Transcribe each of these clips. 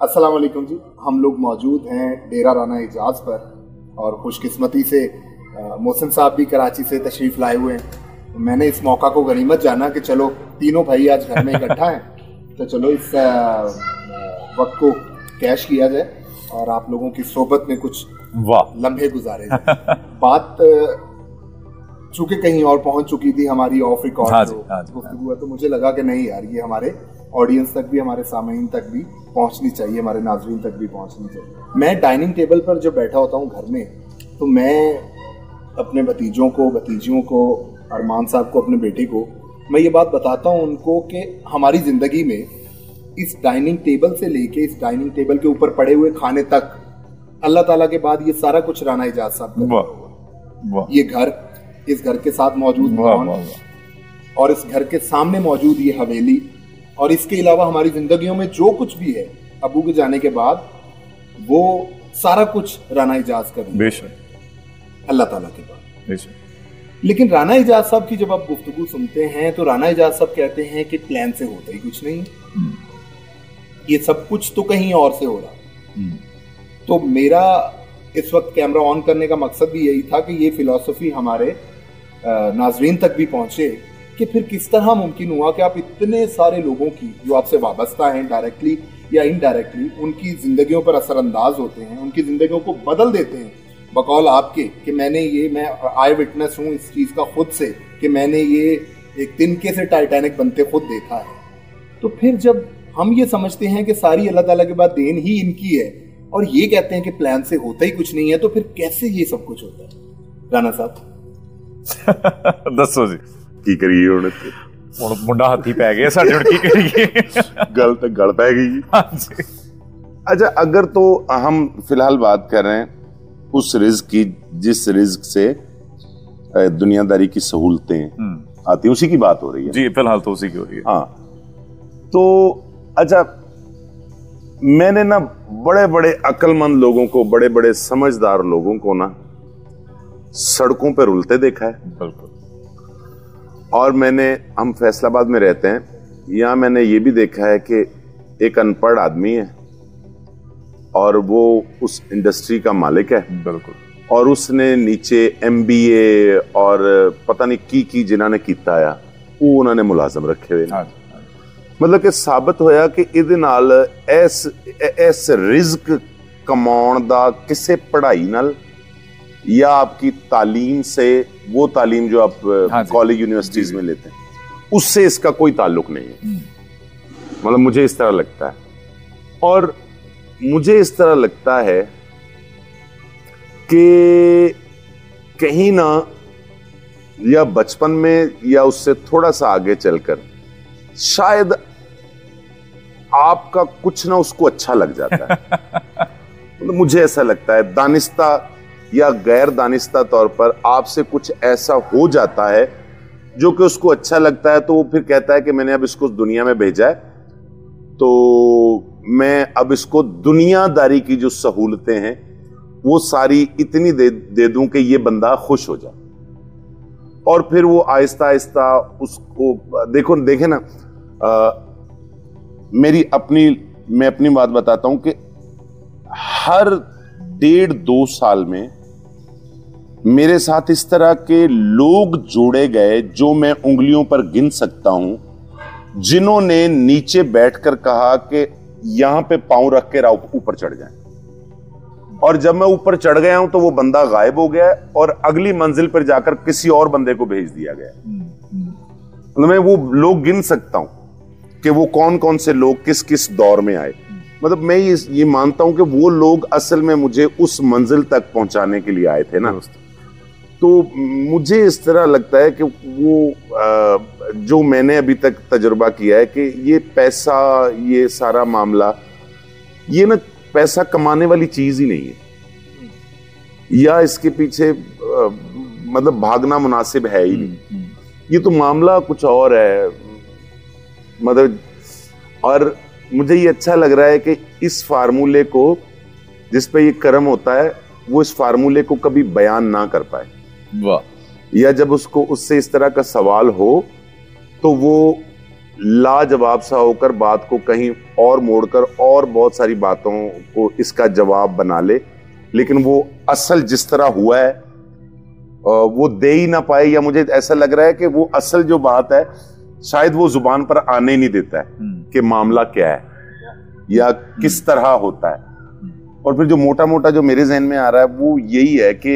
अस्सलाम वालेकुम जी। हम लोग मौजूद हैं डेरा राना एजाज पर और खुशकिस्मती से मोहसिन साहब भी कराची से तशरीफ़ लाए हुए हैं। मैंने इस मौका को गनीमत जाना कि चलो तीनों भाई आज घर में इकट्ठा हैं, तो चलो इस वक्त को कैश किया जाए और आप लोगों की सोबत में कुछ लम्हे गुजारे जाए। बात चूंकि कहीं और पहुंच चुकी थी हमारी ऑफ रिकॉर्ड गुफ्तगू है, तो मुझे लगा कि नहीं यार, ये हमारे ऑडियंस तक भी, हमारे सामीन तक भी पहुंचनी चाहिए, हमारे नाज़रीन तक भी पहुंचनी चाहिए। मैं डाइनिंग टेबल पर जब बैठा होता हूं घर में, तो मैं अपने भतीजों को, भतीजियों को, अरमान साहब को, अपने बेटे को मैं ये बात बताता हूं उनको कि हमारी ज़िंदगी में इस डाइनिंग टेबल से लेके इस डाइनिंग टेबल के ऊपर पड़े हुए खाने तक अल्लाह ताला के बाद ये सारा कुछ राना एजाज साहब का। ये घर, इस घर के साथ मौजूद मकान और इस घर के सामने मौजूद ये हवेली, और इसके अलावा हमारी जिंदगियों में जो कुछ भी है अबू के जाने के बाद, वो सारा कुछ राना एजाज का बेशक अल्लाह ताला के बाद बेशक। लेकिन राना एजाज साहब की जब आप गुफ्तगू सुनते हैं तो राना एजाज साहब कहते हैं कि प्लान से होता ही कुछ नहीं, ये सब कुछ तो कहीं और से हो रहा। तो मेरा इस वक्त कैमरा ऑन करने का मकसद भी यही था कि ये फिलॉसफी हमारे नाजरीन तक भी पहुंचे कि फिर किस तरह मुमकिन हुआ कि आप इतने सारे लोगों की जो आपसे वाबस्ता हैं डायरेक्टली या इनडायरेक्टली, उनकी जिंदगियों पर असरअंदाज होते हैं, उनकी जिंदगियों को बदल देते हैं बकौल आपके कि मैं आई विटनेस हूँ इस चीज़ का खुद से कि मैंने ये एक तिनके से टाइटैनिक बनते खुद देखा है। तो फिर जब हम ये समझते हैं कि सारी अल्लाह ताला के बाद देन ही इनकी है और ये कहते हैं कि प्लान से होता ही कुछ नहीं है, तो फिर कैसे ये सब कुछ होता है राना साहब? दसो जी की करिए हुण मुंडा हाथी पै गया साडे, हुण की करिए? गल तो गल पै गई। अच्छा, अगर तो हम फिलहाल बात कर रहे हैं उस रिज्क की जिस रिज्क से दुनियादारी की सहूलतें आती, उसी की बात हो रही है जी, फिलहाल तो उसी की हो रही है। हाँ, तो अच्छा, मैंने ना बड़े बड़े अक्लमंद लोगों को, बड़े बड़े समझदार लोगों को ना सड़कों पर रुलते देखा है। बिल्कुल। और हम फैसलाबाद में रहते हैं, यहाँ मैंने ये भी देखा है कि एक अनपढ़ आदमी है और वो उस इंडस्ट्री का मालिक है। बिल्कुल। और उसने नीचे MBA और पता नहीं की जिन्होंने कीता है वो उन्होंने मुलाजम रखे हुए। मतलब कि साबित होया कि इहदे नाल इस रिज्क कमाउण दा किसे पढ़ाई नाल या आपकी तालीम से, वो तालीम जो आप कॉलेज यूनिवर्सिटीज में लेते हैं, उससे इसका कोई ताल्लुक नहीं है। मतलब मुझे इस तरह लगता है, और मुझे इस तरह लगता है कि कहीं ना, या बचपन में या उससे थोड़ा सा आगे चलकर शायद आपका कुछ ना उसको अच्छा लग जाता है। मतलब मुझे ऐसा लगता है, दानिस्ता या गैर दानिस्ता तौर पर आपसे कुछ ऐसा हो जाता है जो कि उसको अच्छा लगता है, तो वो फिर कहता है कि मैंने अब इसको दुनिया में भेजा है, तो मैं अब इसको दुनियादारी की जो सहूलतें हैं वो सारी इतनी दे दूं कि ये बंदा खुश हो जाए। और फिर वो आहिस्ता आहिस्ता उसको देखे ना, मैं अपनी बात बताता हूं कि हर 1.5-2 साल में मेरे साथ इस तरह के लोग जोड़े गए जो मैं उंगलियों पर गिन सकता हूं, जिन्होंने नीचे बैठकर कहा कि यहां पे पांव रख के ऊपर चढ़ जाएं। और जब मैं ऊपर चढ़ गया हूं तो वो बंदा गायब हो गया और अगली मंजिल पर जाकर किसी और बंदे को भेज दिया गया। मतलब मैं वो लोग गिन सकता हूं कि वो कौन कौन से लोग किस किस दौर में आए। मतलब मैं ये मानता हूं कि वो लोग असल में मुझे उस मंजिल तक पहुंचाने के लिए आए थे ना। तो मुझे इस तरह लगता है कि वो जो मैंने अभी तक तजुर्बा किया है कि ये पैसा, ये सारा मामला, ये ना पैसा कमाने वाली चीज ही नहीं है, या इसके पीछे मतलब भागना मुनासिब है ही नहीं। ये तो मामला कुछ और है। मतलब, और मुझे ये अच्छा लग रहा है कि इस फार्मूले को, जिस पे ये कर्म होता है, वो इस फार्मूले को कभी बयान ना कर पाए। वाह। या जब उससे इस तरह का सवाल हो तो वो लाजवाब सा होकर बात को कहीं और मोड़कर और बहुत सारी बातों को इसका जवाब बना ले, लेकिन वो असल जिस तरह हुआ है वो दे ही ना पाए, या मुझे ऐसा लग रहा है कि वो असल जो बात है शायद वो जुबान पर आने ही नहीं देता है कि मामला क्या है या किस तरह होता है। और फिर जो मोटा मोटा जो मेरे जहन में आ रहा है वो यही है कि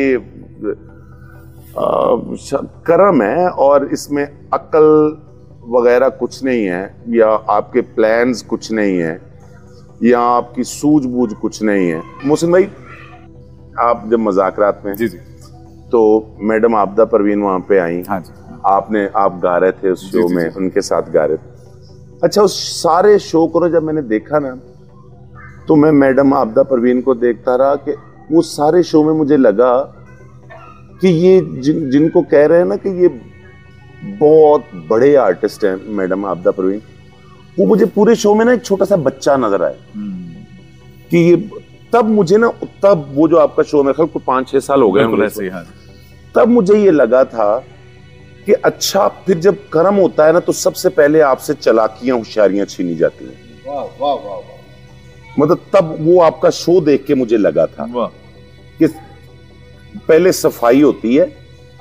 कर्म है और इसमें अक्ल वगैरह कुछ नहीं है, या आपके प्लान्स कुछ नहीं है, या आपकी सूझबूझ कुछ नहीं है। मोहसिन भाई, आप जब मुज़ाकरात में जी जी, तो मैडम आपदा परवीन वहां पे आई। हाँ जी, आप गा रहे थे उस शो में, उनके साथ गा रहे थे। अच्छा, उस सारे शो को जब मैंने देखा ना, तो मैं मैडम आपदा परवीन को देखता रहा कि वो सारे शो में मुझे लगा कि ये जिनको कह रहे हैं ना कि ये बहुत बड़े आर्टिस्ट हैं मैडम आपदा परवीन, वो मुझे पूरे शो में ना एक छोटा सा बच्चा नजर आया। कि ये तब मुझे ना, तब वो जो आपका शो मेरे ख्याल को 5-6 साल हो गए, तब मुझे ये लगा था कि अच्छा, फिर जब कर्म होता है ना तो सबसे पहले आपसे चालाकियां होशियारियां छीनी जाती हैं। वाह वाह वाह वाह। मतलब तब वो आपका शो देख के मुझे लगा था कि पहले सफाई होती है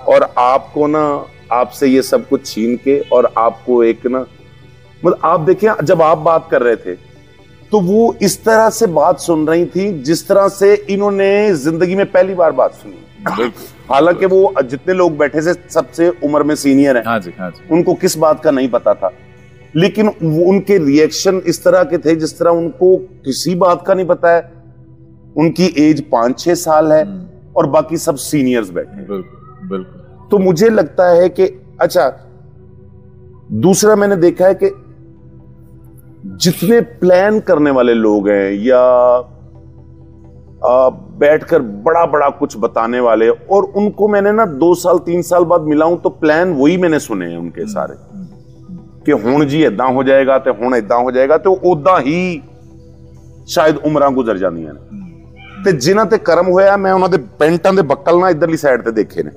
और आपको ना, आपसे ये सब कुछ छीन के, और आपको एक ना, मतलब आप देखें जब आप बात कर रहे थे तो वो इस तरह से बात सुन रही थी जिस तरह से इन्होंने जिंदगी में पहली बार बात सुनी। हालांकि वो जितने लोग बैठे थे सबसे उम्र में सीनियर हैं, हाँ जी, हाँ जी। उनको किस बात का नहीं पता था, लेकिन उनके रिएक्शन इस तरह के थे जिस तरह उनको किसी बात का नहीं पता है। उनकी एज 5-6 साल है और बाकी सब सीनियर्स बैठे। बिल्कुल बिल्कुल। तो मुझे लगता है कि अच्छा, दूसरा मैंने देखा है कि जितने प्लान करने वाले लोग हैं या बैठकर बड़ा बड़ा कुछ बताने वाले, और उनको मैंने ना 2 साल 3 साल बाद मिला हूं तो प्लान वही मैंने सुने हैं उनके सारे, कि हुण जी इदां हो जाएगा तो हुण इदां हो जाएगा, तो उदां ही शायद उम्रां गुजर जांदियां ने। ते जिन्हां ते कर्म होया, मैं उन्हां दे पेंटां दे बक्कल ना इधरली साइड ते देखे ने,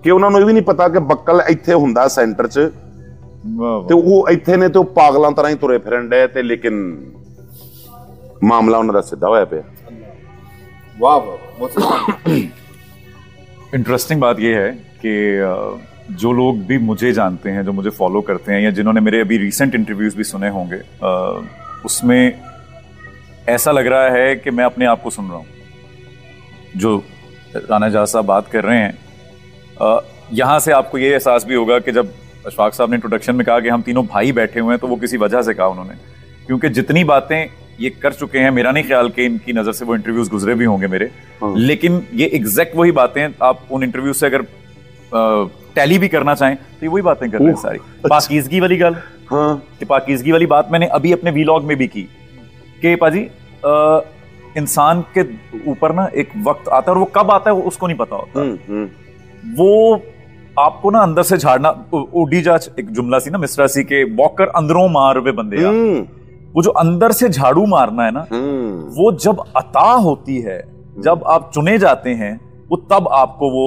कि उन्हां नूं ये भी नहीं पता कि बक्कल ਇੱਥੇ ਹੁੰਦਾ सेंटर च, ਤੇ ਉਹ ਇੱਥੇ ਨੇ ਤੇ ਉਹ ਪਾਗਲਾਂ ਤਰ੍ਹਾਂ ਹੀ ਤੁਰੇ ਫਿਰਨ ਡਏ ਤੇ, ਲੇਕਿਨ मामला उन्होंने सीधा होया पे। वाह वाह। इंटरेस्टिंग बात यह है कि जो लोग भी मुझे जानते हैं, जो मुझे फॉलो करते हैं, या जिन्होंने मेरे अभी रीसेंट इंटरव्यूज भी सुने होंगे, उसमें ऐसा लग रहा है कि मैं अपने आप को सुन रहा हूँ। जो राना जहाज साहब बात कर रहे हैं, यहाँ से आपको ये एहसास भी होगा कि जब अशफाक साहब ने इंट्रोडक्शन में कहा कि हम तीनों भाई बैठे हुए हैं, तो वो किसी वजह से कहा उन्होंने, क्योंकि जितनी बातें ये कर चुके हैं, मेरा नहीं ख्याल कि इनकी नजर से वो इंटरव्यूज गुजरे भी होंगे मेरे, लेकिन ये एग्जैक्ट वही बातें, आप उन इंटरव्यू से अगर टैली भी करना चाहें तो ये वही बातें कर रहे हैं सारी। पाकीज़गी वाली गल, कि पाकीज़गी वाली बात मैंने अभी अपने वीलॉग में भी की कि पाजी, इंसान के ऊपर ना एक वक्त आता है और वो कब आता है उसको नहीं पता होता। वो आपको ना अंदर से झाड़ना, ओडी जाच एक जुमला सी ना मिस्रा सी के, वॉकर अंदरों मार वे बंदे, वो जो अंदर से झाड़ू मारना है ना, वो जब अता होती है, जब आप चुने जाते हैं, वो तब आपको वो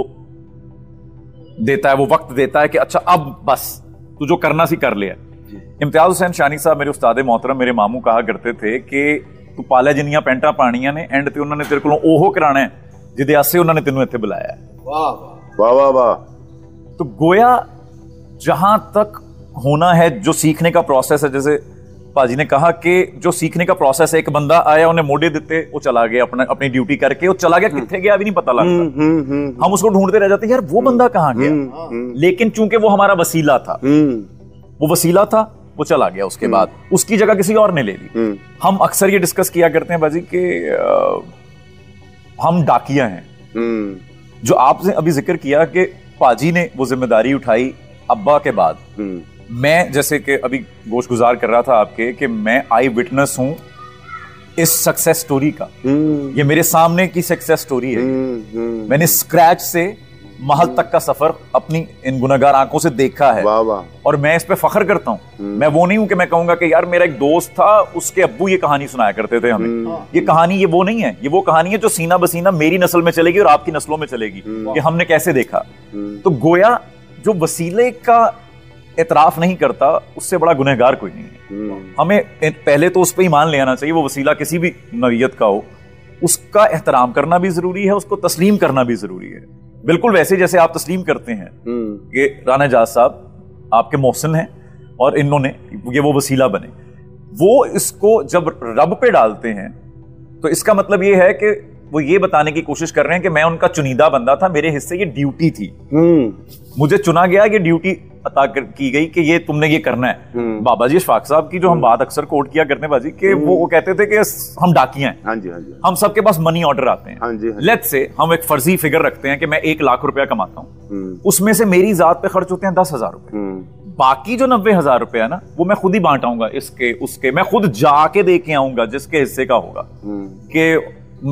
देता है, वो वक्त देता है कि अच्छा अब बस तू जो करना सी कर लिया। इम्तियाज हुसैन शानी साहब मेरे उस्ताद मोहतरम, मेरे मामू कहा करते थे कि तू पाले जिन्नियां पेंटा पानियां ने, एंड ते उन्होंने तेरे को ओहो कराना है जिहदे आसे उन्होंने तेनों इत्थे बुलाया है। वाह वाह वाह वाह। तो गोया जहां तक होना है, जो सीखने का प्रोसेस है, जैसे पाजी ने कहा कि जो सीखने का प्रोसेस है, एक बंदा आया, उन्हें मोड़े देते, वो चला गया अपनी ड्यूटी करके, वो चला गया, कितने गया अभी नहीं पता लगता। हम उसको ढूंढते रह जाते हैं, यार वो बंदा कहां गया, लेकिन चूंकि वो हमारा वसीला था, वो वसीला था, वो चला गया, उसके बाद उसकी जगह किसी और ने ले ली। हम अक्सर ये डिस्कस किया करते हैं बाजी कि हम डाकिया हैं। जो आपने अभी जिक्र किया कि पाजी ने वो जिम्मेदारी उठाई अब्बा के बाद, मैं जैसे कि अभी गोश गुजार कर रहा था आपके कि मैं आई विटनेस हूं इस सक्सेस स्टोरी का। ये मेरे सामने की सक्सेस स्टोरी है। मैंने स्क्रैच से महल तक का सफर अपनी इन गुनहगार आंखों से देखा है, और मैं इस पे फख्र करता हूं। मैं वो नहीं हूं कि मैं कहूंगा कि यार मेरा एक दोस्त था, उसके अब्बू ये कहानी सुनाया करते थे हमें। ये कहानी, ये वो नहीं है, ये वो कहानी है जो सीना बसीना मेरी नस्ल में चलेगी और आपकी नस्लों में चलेगी, कि हमने कैसे देखा। तो गोया जो वसीले का एतराफ नहीं करता उससे बड़ा गुनहगार कोई नहीं है। हमें पहले तो उस पर ईमान ले आना चाहिए, वो वसीला किसी भी नौइयत का हो, उसका एहतराम करना भी जरूरी है, उसको तस्लीम करना भी जरूरी है। बिल्कुल वैसे जैसे आप तस्लीम करते हैं कि राना एजाज साहब आपके मोहसिन हैं और इन्होंने ये वो वसीला बने, वो इसको जब रब पे डालते हैं तो इसका मतलब ये है कि वो ये बताने की कोशिश कर रहे हैं कि मैं उनका चुनिंदा बंदा था, मेरे हिस्से ये ड्यूटी थी, मुझे चुना गया, ये ड्यूटी अता की गई कि ये तुमने ये करना है। बाबा जी इशफाक साहब की जो हम बात अक्सर कोट किया करते बाजी कि वो कहते थे कि हम डाकिया हैं, हाँ जी, हाँ जी, हम सबके पास मनी ऑर्डर आते हैं, हाँ जी, हाँ जी। लेट्स से हम एक फर्जी फिगर रखते हैं कि मैं 1 लाख रुपया कमाता हूं, उसमें से मेरी जात पे खर्च होते हैं 10,000 रुपए, बाकी जो 90,000 रुपया है ना वो मैं खुद ही बांटाऊंगा, इसके उसके मैं खुद जाके दे के आऊंगा जिसके हिस्से का होगा, कि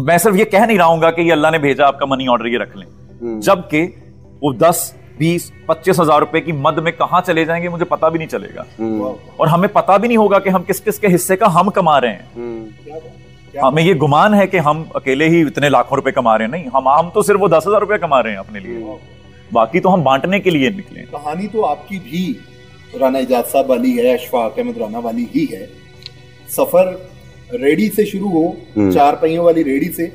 मैं सिर्फ ये कह नहीं रहा हूं कि ये अल्लाह ने भेजा आपका मनी ऑर्डर ये रख लें, जबकि वो 10, 20, 25,000 रुपए की मद में कहां चले जाएंगे मुझे पता भी नहीं चलेगा, और हमें पता भी नहीं होगा कि हम किस किस के हिस्से का हम कमा रहे हैं। हमें ये गुमान है कि हम अकेले ही इतने लाखों रुपए कमा रहे हैं, नहीं, हम तो सिर्फ वो 10,000 रुपए कमा रहे हैं अपने लिए, बाकी तो हम बांटने के लिए निकले। कहानी तो आपकी भी राना एजाज साहब वाली है, अशफाक अहमद राना वाली ही है। सफर रेडी से शुरू हो, 4 पहियों वाली रेडी से,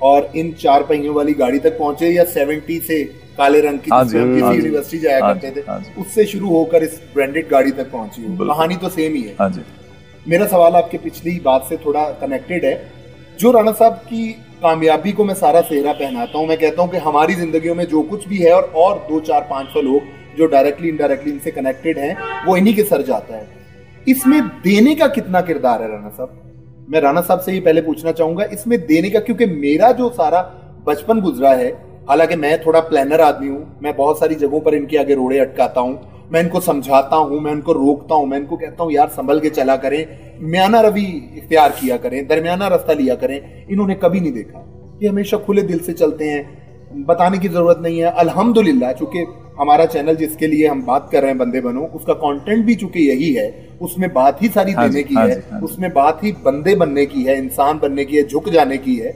और इन 4 पहियों वाली गाड़ी तक पहुंचे, या 70 से काले रंग की किसी यूनिवर्सिटी जाया करते थे उससे शुरू होकर इस ब्रांडेड गाड़ी तक पहुंची हो, कहानी तो सेम ही है। मेरा सवाल आपके पिछली बात से थोड़ा कनेक्टेड है। जो राना साहब की कामयाबी को मैं सारा सेहरा पहनाता हूं, मैं कहता हूं कि हमारी जिंदगियों में जो कुछ भी है और 2, 4, 500 लोग जो डायरेक्टली इनडायरेक्टली इनसे कनेक्टेड हैं, वो इन्हीं के सर जाता है। इसमें देने का कितना किरदार है राना साहब? मैं राना साहब से ये पहले पूछना चाहूंगा, इसमें देने का, क्योंकि मेरा जो सारा बचपन गुजरा है, हालांकि मैं थोड़ा प्लानर आदमी हूं, मैं बहुत सारी जगहों पर इनके आगे रोड़े अटकाता हूं, मैं इनको समझाता हूं, मैं इनको रोकता हूं, मैं इनको कहता हूं यार संभल के चला करें, म्याना रवि इख्तियार किया करें, दरमियाना रास्ता लिया करें। इन्होंने कभी नहीं देखा, ये हमेशा खुले दिल से चलते हैं, बताने की जरूरत नहीं है। अल्हम्दुलिल्लाह, चूंकि हमारा चैनल जिसके लिए हम बात कर रहे हैं बंदे बनो, उसका कंटेंट भी चूंकि यही है, उसमें बात ही सारी देने की है, उसमें बात ही बंदे बनने की है, इंसान बनने की है, झुक जाने की है।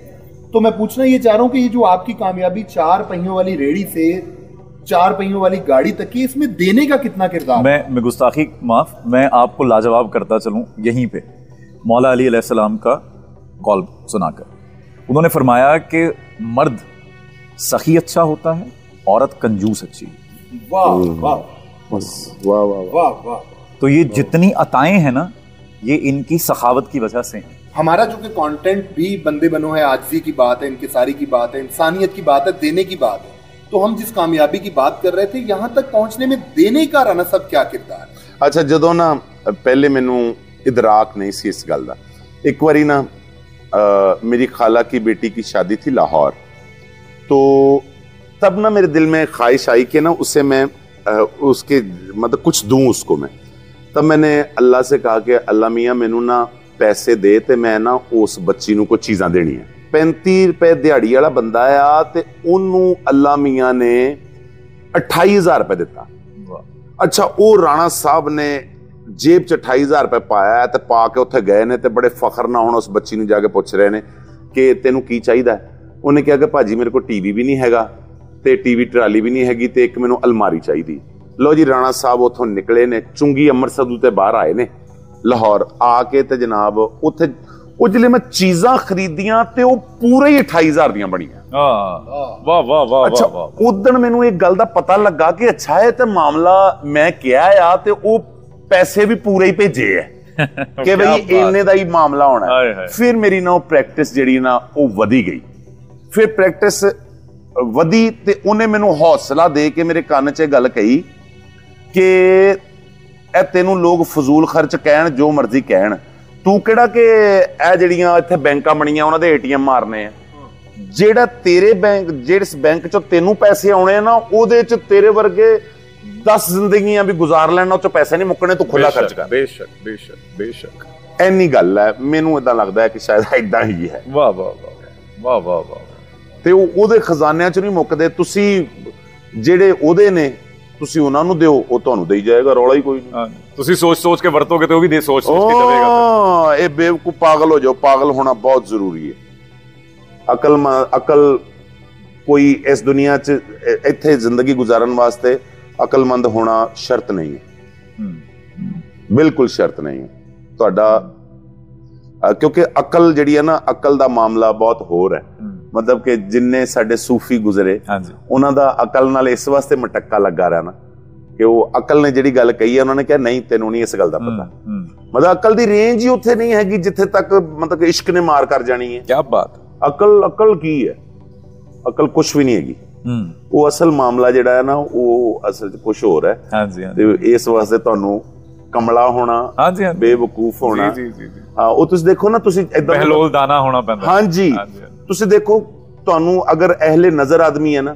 तो मैं पूछना ये चाह रहा हूं कि ये जो आपकी कामयाबी 4 पहियों वाली रेडी से 4 पहियों वाली गाड़ी तक की, इसमें देने का कितना किरदार? मैं गुस्ताखी माफ, मैं आपको लाजवाब करता चलूं यहीं पे मौला अली अलैहिस्सलाम का कॉल सुनाकर। उन्होंने फरमाया कि मर्द सखी अच्छा होता है, औरत कंजूस अच्छी। वाह वाह वाह वाह वाह। तो ये जितनी अताएं हैं ना, ये इनकी सखावत की वजह से हैं। हमारा जो कि कंटेंट भी बंदे बनो है, आजिज़ी की बात है, इनकिसारी की बात है, इंसानियत की बात है, देने की बात है। तो हम जिस कामयाबी की बात कर रहे थे, यहां तक पहुंचने में देने का राना साहब क्या किरदार? अच्छा, जदों ना पहले मैनू इदराक नहीं सी इस गल दा, एक बारी ना मेरी खाला की बेटी की शादी थी लाहौर, तो तब ना मेरे दिल में ख्वाहिश आई कि ना उसे मैं उसके मतलब कुछ दूं उसको मैं। तब मैंने अल्लाह से कहा कि अल्लाह मियां मैनू ना पैसे दे ते मैं ना उस बच्ची नू कोई चीज़ां देनी है। 35 रुपए दिहाड़ी वाला बंदा आ ते उन्नू अल्लाह मियां ने 28,000 रुपए दिता। अच्छा, वो राणा साहब ने जेब च 28,000 रुपए पाया ते पा के उत्थे गए ने ते बड़े फखर ना हुण उस बच्ची नू जाके पुछ रहे ने कि तेनू की चाहिदा है। उन्हें कहा कि भाजी मेरे को टीवी भी नहीं हैगा ते टीवी ट्राली भी नहीं हैगी ते एक मैनू अलमारी चाहिदी। लो जी, राणा साहब उथों निकले ने, चुंगी अमृतसर ते बाहर आए ने लाहौर आके ते जनाब उत्थे वो जिले मैं चीज़ां खरीदियां ते वो पूरे ही 28,000 दियां बनियां। वाह वाह वाह। अच्छा, उदण मैनू एक गल दा पता लगा कि अच्छा है ते मामला मैं क्या आ ते वो पैसे भी पूरे ही भेजे है कि भाई इन्ने दा ही मामला होना है। फिर मेरी ना प्रैक्टिस जिहड़ी ना वो वधी गई, फिर प्रैक्टिस वधी ते उन्हें मैनू हौसला दे के मेरे कान च गल कही कि ए तेनू लोग फजूल खर्च कहण जो मर्जी कहण, तू किहड़ा कि ए जिहड़ियां इत्थे बैंकां बणीਆਂ ਉਹਨਾਂ ਦੇ ATM मारने ਆ, ਜਿਹੜਾ तेरे बैंक जिस बैंक चो तेनू पैसे आने ना ਉਹਦੇ ਚ तेरे वर्गे 10 जिंदगियां भी गुजार लेना, ਉਹ ਚ पैसे नहीं मुक्कने, तू खुला खर्च कर। बेशक बेशक बेशक, ਐਨੀ ਗੱਲ ਹੈ। ਮੈਨੂੰ ਇਦਾਂ ਲੱਗਦਾ ਹੈ ਕਿ ਸ਼ਾਇਦ ਇਦਾਂ ਹੀ ਹੈ। ਵਾਹ ਵਾਹ ਵਾਹ ਵਾਹ ਵਾਹ ਵਾਹ। ਤੇ ਉਹਦੇ ਖਜ਼ਾਨਿਆਂ ਚ ਨਹੀਂ ਮੁੱਕਦੇ, ਤੁਸੀਂ ਜਿਹੜੇ ਉਹਦੇ ਨੇ ਤੁਸੀਂ ਉਹਨਾਂ ਨੂੰ ਦਿਓ, ਉਹ ਤੁਹਾਨੂੰ ਦੇਈ ਜਾਏਗਾ, ਰੌਲਾ ਹੀ ਕੋਈ ਨਹੀਂ। ਤੁਸੀਂ ਸੋਚ ਕੇ ਵਰਤੋਗੇ ਤੇ ਉਹ ਵੀ ਦੇ ਸੋਚ ਕੇ ਦੇਵੇਗਾ। ਇਹ ਬੇਵਕੂਫ ਪਾਗਲ ਹੋ ਜਾਓ, ਪਾਗਲ ਹੋਣਾ ਬਹੁਤ ਜ਼ਰੂਰੀ ਹੈ। ਅਕਲ ਕੋਈ ਇਸ ਦੁਨੀਆ 'ਚ ਇੱਥੇ ਜ਼ਿੰਦਗੀ ਗੁਜ਼ਾਰਨ ਵਾਸਤੇ ਅਕਲਮੰਦ ਹੋਣਾ ਸ਼ਰਤ ਨਹੀਂ ਹੈ। ਬਿਲਕੁਲ ਸ਼ਰਤ ਨਹੀਂ ਤੁਹਾਡਾ, ਕਿਉਂਕਿ ਅਕਲ ਜਿਹੜੀ ਹੈ ਨਾ, ਅਕਲ ਦਾ ਮਾਮਲਾ ਬਹੁਤ ਹੋਰ ਹੈ। ਮਤਲਬ ਕਿ ਜਿੰਨੇ ਸਾਡੇ ਸੂਫੀ ਗੁਜ਼ਰੇ ਉਹਨਾਂ ਦਾ ਅਕਲ ਨਾਲ ਇਸ ਵਾਸਤੇ ਮਟੱਕਾ ਲੱਗਾ ਰਿਹਾ ਨਾ ਕਿ ਉਹ ਅਕਲ ਨੇ ਜਿਹੜੀ ਗੱਲ ਕਹੀ ਹੈ ਉਹਨਾਂ ਨੇ ਕਿਹਾ ਨਹੀਂ ਤੈਨੂੰ ਨਹੀਂ ਇਸ ਗੱਲ ਦਾ ਪਤਾ। ਮਤਲਬ ਅਕਲ ਦੀ ਰੇਂਜ ਹੀ ਉੱਥੇ ਨਹੀਂ ਹੈਗੀ ਜਿੱਥੇ ਤੱਕ ਮਤਲਬ ਕਿ ਇਸ਼ਕ ਨੇ ਮਾਰ ਕਰ ਜਾਣੀ ਹੈ। ਕੀ ਬਾਤ। ਅਕਲ ਕੀ ਹੈ? ਅਕਲ ਕੁਛ ਵੀ ਨਹੀਂ ਹੈਗੀ। ਉਹ ਅਸਲ ਮਾਮਲਾ ਜਿਹੜਾ ਹੈ ਨਾ ਉਹ ਅਸਲ 'ਚ ਕੁਛ ਹੋਰ ਹੈ। ਤੇ ਇਸ ਵਾਸਤੇ ਤੁਹਾਨੂੰ ਕਮਲਾ ਹੋਣਾ, ਬੇਵਕੂਫ ਹੋਣਾ, ਉਹ ਤੁਸੀਂ ਦੇਖੋ ਨਾ, ਤੁਸੀਂ ਏਦਾਂ ਬਹਿਲੋਲਦਾਨਾ ਹੋਣਾ ਪੈਂਦਾ। ਹਾਂਜੀ, ਤੁਸੀਂ ਦੇਖੋ ਤੁਹਾਨੂੰ ਅਗਰ ਅਹਿਲੇ ਨਜ਼ਰ ਆਦਮੀ ਹੈ ਨਾ,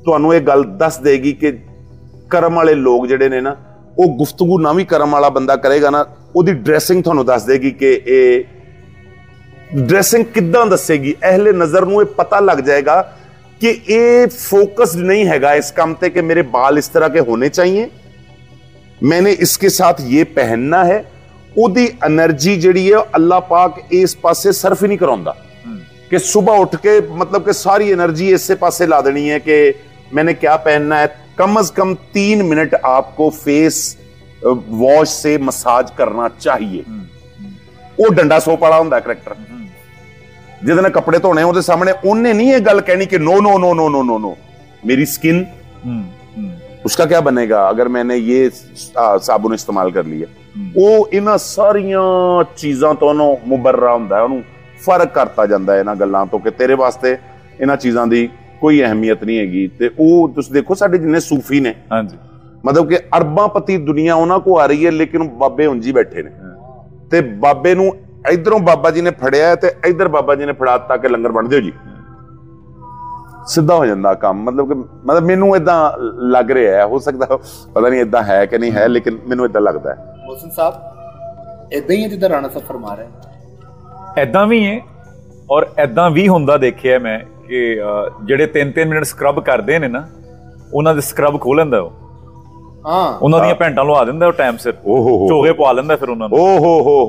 ਤੁਹਾਨੂੰ ਇਹ ਗੱਲ ਦੱਸ ਦੇਗੀ ਕਿ ਕਰਮ ਵਾਲੇ ਲੋਕ ਜਿਹੜੇ ਨੇ ਨਾ, ਉਹ ਗੁਫ਼ਤਗੂ ਨਾ ਵੀ ਕਰਮ ਵਾਲਾ ਬੰਦਾ ਕਰੇਗਾ ਨਾ, ਉਹਦੀ ਡਰੈਸਿੰਗ ਤੁਹਾਨੂੰ ਦੱਸ ਦੇਗੀ ਕਿ ਇਹ ਡਰੈਸਿੰਗ ਕਿੱਦਾਂ ਦੱਸੇਗੀ। ਅਹਿਲੇ ਨਜ਼ਰ ਨੂੰ ਇਹ ਪਤਾ ਲੱਗ ਜਾਏਗਾ ਕਿ ਇਹ ਫੋਕਸਡ ਨਹੀਂ ਹੈਗਾ ਇਸ ਕੰਮ ਤੇ कि मेरे बाल इस तरह के होने चाहिए, मैंने इसके साथ ये पहनना है। ਉਹਦੀ એનર્ਜੀ ਜਿਹੜੀ ਹੈ ਅੱਲਾਹ ਪਾਕ ਇਸ ਪਾਸੇ ਸਰਫ ਹੀ ਨਹੀਂ ਕਰਾਉਂਦਾ कि सुबह उठ के मतलब कि सारी एनर्जी इस पासे ला देनी है कि मैंने क्या पहनना है। कम से कम 3 मिनट आपको फेस वॉश से मसाज करना चाहिए। वो डंडा सोप वाला हुंदा करैक्टर, जिहदे नाल कपड़े धोने ਉਹਦੇ सामने ਉਹਨੇ नहीं ये गल कहनी कि no no no no no no no मेरी स्किन, उसका क्या बनेगा अगर मैंने ये साबुन इस्तेमाल कर लिया। वो इन्हां सारियां चीज़ां तो मुबर्रा हुंदा है, ਉਹਨੂੰ फर्क करता जाता है इन्हां गल्लां तो कि तेरे वास्ते इन्हां चीज़ां दी कोई अहमियत नहीं हैगी। ते ਉਹ ਤੁਸੀਂ देखो साडे जिन्ने सूफी ने, मतलब कि अरबां पति दुनिया उन्हां को आ रही है लेकिन बाबे उंज ही बैठे ने। ते बाबे नूं इधरों बाबा जी ने फड़िया ते इधर बाबा जी ने फड़ा दिता कि लंगर बन दिओ जी, सीधा हो जाता काम। मतलब मैनू इदां लग रहा है, हो सकता पता नहीं इदां है कि नहीं है, लेकिन मैनू इदां लगता है। मोहसिन साहब इदां ही है जिद्दां राणा साहब फरमा रहे हैं, ऐदा भी है और ऐदा भी हुंदा देखिया मैं कि ਜਿਹੜੇ 3-3 ਮਿੰਟ ਸਕਰਬ ਕਰਦੇ ਨੇ ਨਾ, ਉਹਨਾਂ ਦੇ ਸਕਰਬ ਖੋਲ ਲੈਂਦਾ ਉਹ। ਉਹਨਾਂ ਦੀਆਂ ਭੈਂਟਾਂ ਲਵਾ ਦਿੰਦਾ ਉਹ ਟਾਈਮ ਸਿਰ, ਝੋਗੇ ਪਵਾ ਲੈਂਦਾ ਫਿਰ ਉਹਨਾਂ ਨੂੰ,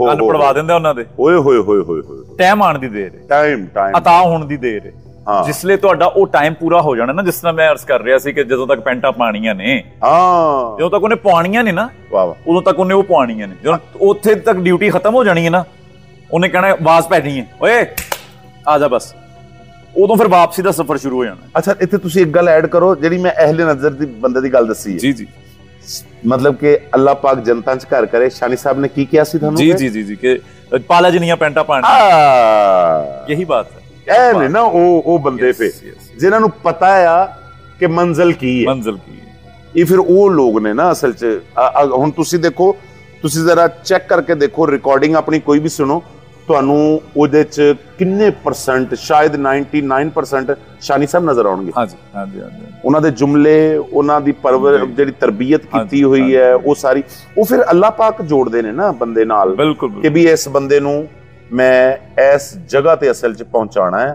ਕੰਨ ਪੜਵਾ ਦਿੰਦਾ ਉਹਨਾਂ ਦੇ। ਓਏ ਹੋਏ ਹੋਏ ਹੋਏ ਹੋਏ, ਟਾਈਮ ਆਣ ਦੀ ਦੇਰ ਹੈ, ਅਤਾ ਹੋਣ ਦੀ ਦੇਰ ਹੈ। ਜਿਸਲੇ ਤੁਹਾਡਾ ਉਹ ਟਾਈਮ ਪੂਰਾ ਹੋ ਜਾਣਾ ਨਾ, ਜਿਸ ਤਰ੍ਹਾਂ ਮੈਂ ਅਰਜ਼ ਕਰ ਰਿਹਾ ਸੀ ਕਿ ਜਦੋਂ ਤੱਕ ਪੈਂਟਾਂ ਪਾਣੀਆਂ ਨੇ, ਜਦੋਂ ਤੱਕ ਉਹਨੇ ਪਾਉਣੀਆਂ ਨੇ ਨਾ, ਉਦੋਂ ਤੱਕ ਉਹਨੇ ਉਹ ਪਾਉਣੀਆਂ ਨੇ। ਜਦੋਂ ਉੱਥੇ ਤੱਕ ਡਿਊਟੀ ਖਤਮ ਹੋ ਜਾਣੀ ਹੈ ਨਾ, ਉਹਨੇ ਕਹਿਣਾ ਆਵਾਜ਼ ਪੈਣੀ ਹੈ, ਓਏ ਆ ਜਾ ਬਸ, ਉਦੋਂ ਫਿਰ ਵਾਪਸੀ ਦਾ ਸਫ਼ਰ ਸ਼ੁਰੂ ਹੋ ਜਾਣਾ। ਅੱਛਾ, ਇੱਥੇ ਤੁਸੀਂ ਇੱਕ ਗੱਲ ਐਡ ਕਰੋ ਜਿਹੜੀ ਮੈਂ ਅਹਿਲੇ ਨਜ਼ਰ ਦੀ ਬੰਦੇ ਦੀ ਗੱਲ ਦੱਸੀ ਹੈ। ਜੀ ਜੀ, मतलब कि अल्लाह पाक जनता च घर करे। शानी साहब ने की किया सी थानू? जी जी जी जी कि पाला जिनियां पैंटा पानी, यही बात है। ए ने ना ओ बंदे पे जिन्हां नू पता है कि मंजिल की है, मंजिल की है। ये फिर वो लोग ने ना असल च। हुण तुसी देखो, तुसी जरा चेक करके देखो रिकॉर्डिंग अपनी कोई भी सुनो, ਤੁਹਾਨੂੰ ਉਹਦੇ ਚ ਕਿੰਨੇ ਪਰਸੈਂਟ, ਸ਼ਾਇਦ 99% ਸ਼ਾਨੀ ਸਾਹਿਬ ਨਜ਼ਰ ਆਉਣਗੇ। ਹਾਂਜੀ ਹਾਂਜੀ ਹਾਂਜੀ, ਉਹਨਾਂ ਦੇ ਜੁਮਲੇ, ਉਹਨਾਂ ਦੀ ਪਰਵਰ ਜਿਹੜੀ ਤਰਬੀਅਤ ਕੀਤੀ ਹੋਈ ਹੈ, ਉਹ ਸਾਰੀ ਉਹ ਫਿਰ ਅੱਲਾਹ ਪਾਕ ਜੋੜਦੇ ਨੇ ਨਾ ਬੰਦੇ ਨਾਲ ਕਿ ਵੀ ਇਸ ਬੰਦੇ ਨੂੰ ਮੈਂ ਇਸ ਜਗ੍ਹਾ ਤੇ ਅਸਲ ਚ ਪਹੁੰਚਾਉਣਾ ਹੈ।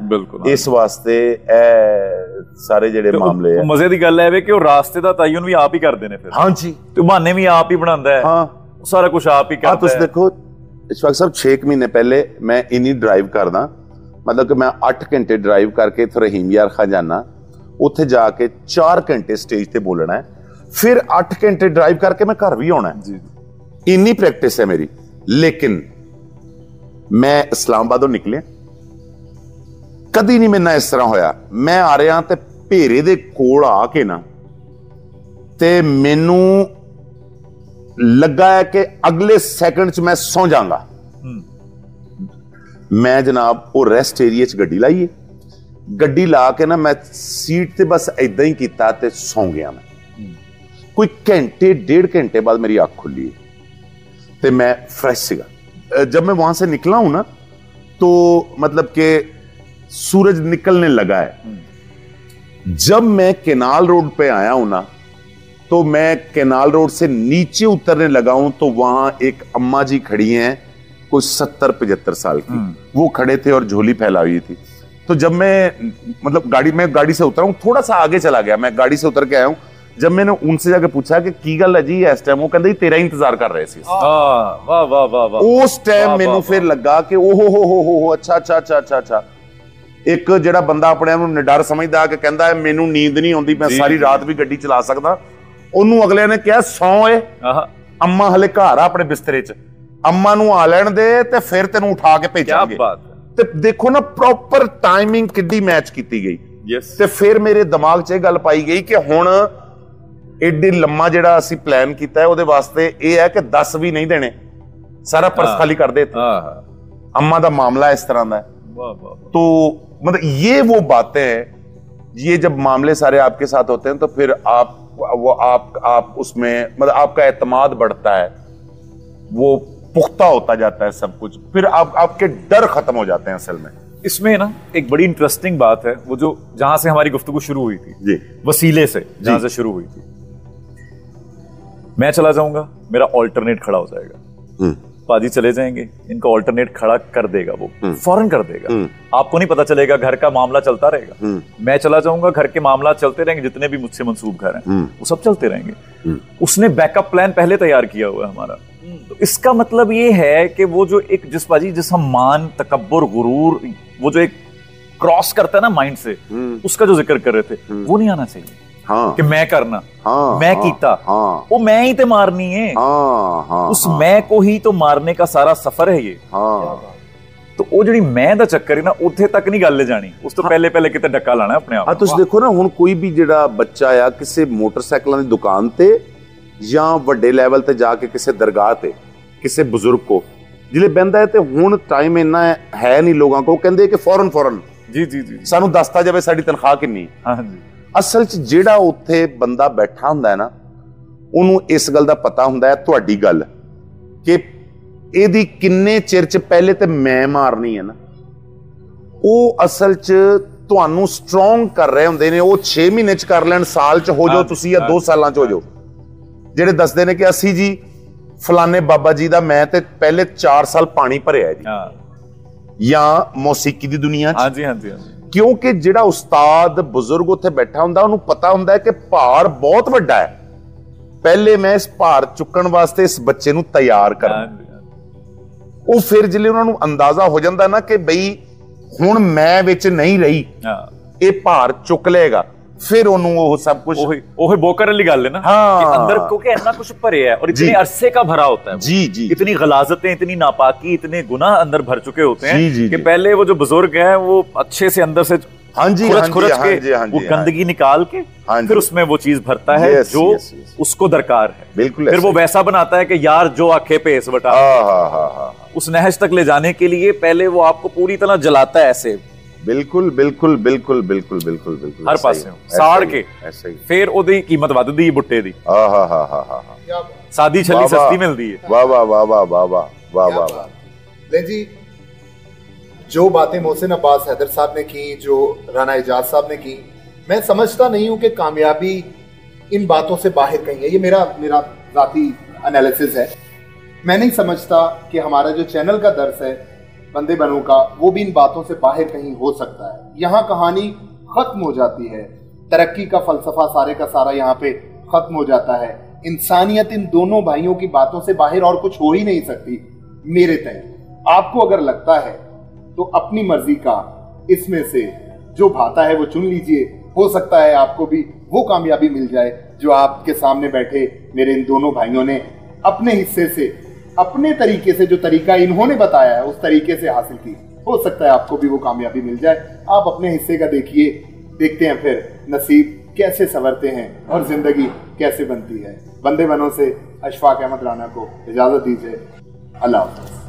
ਇਸ ਵਾਸਤੇ ਇਹ ਸਾਰੇ ਜਿਹੜੇ ਮਾਮਲੇ ਆ, ਮਜ਼ੇ ਦੀ ਗੱਲ ਹੈ ਕਿ ਉਹ ਰਾਸਤੇ ਦਾ ਤਾਯਨ ਵੀ ਆਪ ਹੀ ਕਰਦੇ ਨੇ ਫਿਰ। ਹਾਂਜੀ, ਤੇ ਬਹਾਨੇ ਵੀ ਆਪ ਹੀ ਬਣਾਉਂਦਾ ਹੈ। ਹਾਂ, ਸਾਰਾ ਕੁਝ ਆਪ ਹੀ ਕਰਦਾ ਹੈ। ਤੁਸੀਂ ਦੇਖੋ इशफाक साहब 6 महीने पहले मैं इन्हीं ड्राइव करदा, मतलब कि मैं 8 घंटे ड्राइव करके इत्थों रहीम यार खां जाना, उत्थे जाके 4 घंटे स्टेज ते बोलना है, फिर 8 घंटे ड्राइव करके मैं घर भी आना है। इन्नी प्रैक्टिस है मेरी। लेकिन मैं इस्लामाबादों निकले, कदी नहीं मेरे नाल इस तरह होया। मैं आ रहा ते भेरे दे कोल आके ना ते मैनू लगा है कि अगले सेकंड च मैं सौ जाऊंगा। मैं जनाब वो रेस्ट एरिया च गड्डी लाई, गड्डी ला के ना मैं सीट ते बस इदां ही कीता ते सौ गया। मैं कोई घंटे 1.5 घंटे बाद मेरी अख खुली ते मैं फ्रेश सीगा। जब मैं वहां से निकला हूं ना तो मतलब कि सूरज निकलने लगा है। जब मैं केनाल रोड पे आया हूं ना तो मैं केनाल रोड से नीचे उतरने लगा हूं तो वहां एक अम्मा जी खड़ी हैं, कोई 70-75 साल की, वो खड़े थे और झोली फैला हुई थी। तो जब मैं मतलब मैं गाड़ी से उतरा हूं, थोड़ा सा आगे चला गया, मैं गाड़ी से उतर के आया हूं। जब मैंने उनसे जाके पूछा कि की गल है जी इस टाइम, वो कहंदे तेरा इंतजार कर रहे सी। वाह वाह वाह वाह। उस टाइम मैनू फिर लगा कि ओहो हो अच्छा अच्छा अच्छा अच्छा अच्छा। एक जिहड़ा बंदा अपने आप नूं निडर समझदा कि कहंदा है मैनू नींद नहीं आउंदी, मैं सारी रात भी गड्डी चला सकदा, ਉਹਨੂੰ ਅਗਲੇ ਨੇ ਕਿਹਾ 100 ਏ ਅੰਮਾ ਹਲੇ ਘਰ ਆ ਆਪਣੇ ਬਿਸਤਰੇ 'ਚ, ਅੰਮਾ ਨੂੰ ਆ ਲੈਣ ਦੇ ਤੇ ਫਿਰ ਤੈਨੂੰ ਉਠਾ ਕੇ ਭੇਜਾਂਗੇ। क्या बात है। ਤੇ ਦੇਖੋ ਨਾ ਪ੍ਰੋਪਰ ਟਾਈਮਿੰਗ ਕਿੱਡੀ ਮੈਚ ਕੀਤੀ ਗਈ। यस। ਤੇ ਫਿਰ ਮੇਰੇ ਦਿਮਾਗ 'ਚ ਇਹ ਗੱਲ ਪਾਈ ਗਈ ਕਿ ਹੁਣ ਏਡੀ ਲੰਮਾ ਜਿਹੜਾ ਅਸੀਂ ਪਲਾਨ ਕੀਤਾ ਹੈ ਉਹਦੇ ਵਾਸਤੇ ਇਹ ਹੈ ਕਿ 10 ਵੀ ਨਹੀਂ ਦੇਣੇ, ਸਾਰਾ पर्स खाली कर दे। अम्मा का मामला इस तरह का है। तो मतलब ये वो बातें हैं, ये जब मामले सारे आपके साथ होते हैं तो फिर आप उसमें मतलब आपका एतमाद बढ़ता है, वो पुख्ता होता जाता है सब कुछ, फिर आपके डर खत्म हो जाते हैं असल में। इसमें ना एक बड़ी इंटरेस्टिंग बात है, वो जो जहां से हमारी गुफ्तगू शुरू हुई थी जी, वसीले से जहां से शुरू हुई थी, मैं चला जाऊंगा मेरा ऑल्टरनेट खड़ा हो जाएगा, पाजी चले जाएंगे इनका ऑल्टरनेट खड़ा कर देगा, वो फौरन कर देगा, आपको नहीं पता चलेगा, घर का मामला चलता रहेगा। मैं चला जाऊंगा घर के मामला चलते रहेंगे, जितने भी मुझसे मंसूब घर हैं वो सब चलते रहेंगे। उसने बैकअप प्लान पहले तैयार किया हुआ है हमारा। तो इसका मतलब ये है कि वो जो एक जिस हम मान, तकब्बुर, गुरूर, वो जो एक क्रॉस करता है ना माइंड से, उसका जो जिक्र कर रहे थे वो नहीं आना चाहिए। हाँ, कि मैं करना, हाँ, मैं हाँ, कीता, हाँ, वो मैं ही ते मारनी है। हाँ, हाँ, उस मैं को ही तो मारने का सारा सफर है ये। हाँ। तो वो ਜਿਹੜੀ ਮੈਂ ਦਾ ਚੱਕਰ ਹੈ ਨਾ ਉੱਥੇ ਤੱਕ ਨਹੀਂ ਗੱਲ ਜਾਣੀ, ਉਸ ਤੋਂ ਪਹਿਲੇ ਕਿਤੇ ਡੱਕਾ ਲਾਣਾ ਆਪਣੇ ਆਪ। ਆ ਤੁਸੀਂ ਦੇਖੋ ਨਾ ਹੁਣ ਕੋਈ ਵੀ ਜਿਹੜਾ ਬੱਚਾ ਆ ਕਿਸੇ ਮੋਟਰਸਾਈਕਲਾਂ ਦੀ ਦੁਕਾਨ ਤੇ ਜਾਂ ਵੱਡੇ ਲੈਵਲ ਤੇ ਜਾ ਕੇ ਕਿਸੇ ਦਰਗਾਹ ਤੇ ਕਿਸੇ ਬਜ਼ੁਰਗ ਕੋ ਜਿਲੇ ਬਹਿੰਦਾ ਹੈ ਤੇ ਹੁਣ ਟਾਈਮ ਇੰਨਾ ਹੈ ਨਹੀਂ ਲੋਕਾਂ ਕੋ, ਕਹਿੰਦੇ ਕਿ ਫੌਰਨ ਜੀ ਜੀ ਜੀ ਸਾਨੂੰ ਦੱਸਤਾ ਜਾਵੇ ਸਾਡੀ ਤਨਖਾਹ ਕਿੰਨੀ। ਹਾਂ ਜੀ। ਅਸਲ 'ਚ ਜਿਹੜਾ ਉੱਥੇ ਬੰਦਾ ਬੈਠਾ ਹੁੰਦਾ ਹੈ ਨਾ ਉਹਨੂੰ ਇਸ ਗੱਲ ਦਾ ਪਤਾ ਹੁੰਦਾ ਹੈ ਤੁਹਾਡੀ ਗੱਲ ਕਿ ਇਹਦੀ ਕਿੰਨੇ ਚਿਰ 'ਚ ਪਹਿਲੇ ਤੇ ਮੈਂ ਮਾਰਨੀ ਹੈ ਨਾ, ਉਹ ਅਸਲ 'ਚ ਤੁਹਾਨੂੰ ਸਟਰੋਂਗ ਕਰ ਰਹੇ ਹੁੰਦੇ ਨੇ। ਉਹ 6 ਮਹੀਨੇ 'ਚ ਕਰ ਲੈਣ, ਸਾਲ 'ਚ ਹੋ ਜਾਓ ਤੁਸੀਂ ਜਾਂ 2 ਸਾਲਾਂ 'ਚ ਹੋ ਜਾਓ। ਜਿਹੜੇ ਦੱਸਦੇ ਨੇ ਕਿ ਅਸੀਂ ਜੀ ਫਲਾਣੇ ਬਾਬਾ ਜੀ ਦਾ ਮੈਂ ਤੇ ਪਹਿਲੇ 4 ਸਾਲ ਪਾਣੀ ਭਰਿਆ ਜੀ, ਜਾਂ ਮੌਸੀਕੀ ਦੀ ਦੁਨੀਆ 'ਚ। ਹਾਂਜੀ ਹਾਂਜੀ ਹਾਂਜੀ। ਕਿਉਂਕਿ ਜਿਹੜਾ ਉਸਤਾਦ ਬਜ਼ੁਰਗ ਉੱਥੇ ਬੈਠਾ ਹੁੰਦਾ ਉਹਨੂੰ ਪਤਾ ਹੁੰਦਾ ਹੈ ਕਿ ਭਾਰ ਬਹੁਤ ਵੱਡਾ ਹੈ, ਪਹਿਲੇ ਮੈਂ ਇਸ ਭਾਰ ਚੁੱਕਣ ਵਾਸਤੇ ਇਸ ਬੱਚੇ ਨੂੰ ਤਿਆਰ ਕਰਾਂ। ਉਹ ਫਿਰ ਜਿਲੇ ਉਹਨਾਂ ਨੂੰ ਅੰਦਾਜ਼ਾ ਹੋ ਜਾਂਦਾ ਨਾ ਕਿ ਬਈ ਹੁਣ ਮੈਂ ਵਿੱਚ ਨਹੀਂ ਰਹੀ, ਇਹ ਭਾਰ ਚੁੱਕ ਲਏਗਾ, फिर वो सब कुछ ओहे बोकर वाली गल है ना। हाँ। कि अंदर क्योंकि इतना कुछ भरे है और इतने अरसे का भरा होता है। जी जी। इतनी गलाजतें, इतनी नापाकी, इतने गुनाह अंदर भर चुके होते हैं। जी जी कि पहले वो जो बुजुर्ग हैं वो अच्छे से अंदर से खुरच के वो गंदगी निकाल के फिर उसमें वो चीज भरता है जो उसको दरकार है। बिल्कुल। फिर वो वैसा बनाता है कि यार जो आंखें पे इस बटा, उस नहज तक ले जाने के लिए पहले वो आपको पूरी तरह जलाता है ऐसे। बिल्कुल बिल्कुल बिल्कुल बिल्कुल बिल्कुल बिल्कुल हर पासे साड़ के ऐसे ही। फिर ओदी कीमत वधदी बुट्टे दी। सादी छली सस्ती मिलती है। वाह वाह वाह वाह वाह वाह वाह वाह वाह। ले जी, जो बातें मोहसिन अब्बास हैदर साहब ने की, जो राना एजाज साहब ने की, मैं समझता नहीं हूं कि कामयाबी इन बातों से बाहर कहीं है। ये मेरा जाती एनालिसिस है। मैं नहीं समझता कि हमारा जो चैनल का दर्स है बंदे बनों का, वो भी इन बातों से बाहर कहीं हो सकता है। यहाँ कहानी खत्म हो जाती है, तरक्की का फलसफा सारे का सारा यहाँ पे खत्म हो जाता है। इंसानियत इन दोनों भाइयों की बातों से बाहर और कुछ हो ही नहीं सकती मेरे तय। आपको अगर लगता है तो अपनी मर्जी का इसमें से जो भाता है वो चुन लीजिए। हो सकता है आपको भी वो कामयाबी मिल जाए जो आपके सामने बैठे मेरे इन दोनों भाइयों ने अपने हिस्से से, अपने तरीके से, जो तरीका इन्होंने बताया है उस तरीके से हासिल की। हो सकता है आपको भी वो कामयाबी मिल जाए। आप अपने हिस्से का देखिए, देखते हैं फिर नसीब कैसे संवरते हैं और जिंदगी कैसे बनती है। बंदे बनों से अशफाक अहमद राना को इजाजत दीजिए। अल्लाह हाफ़िज़।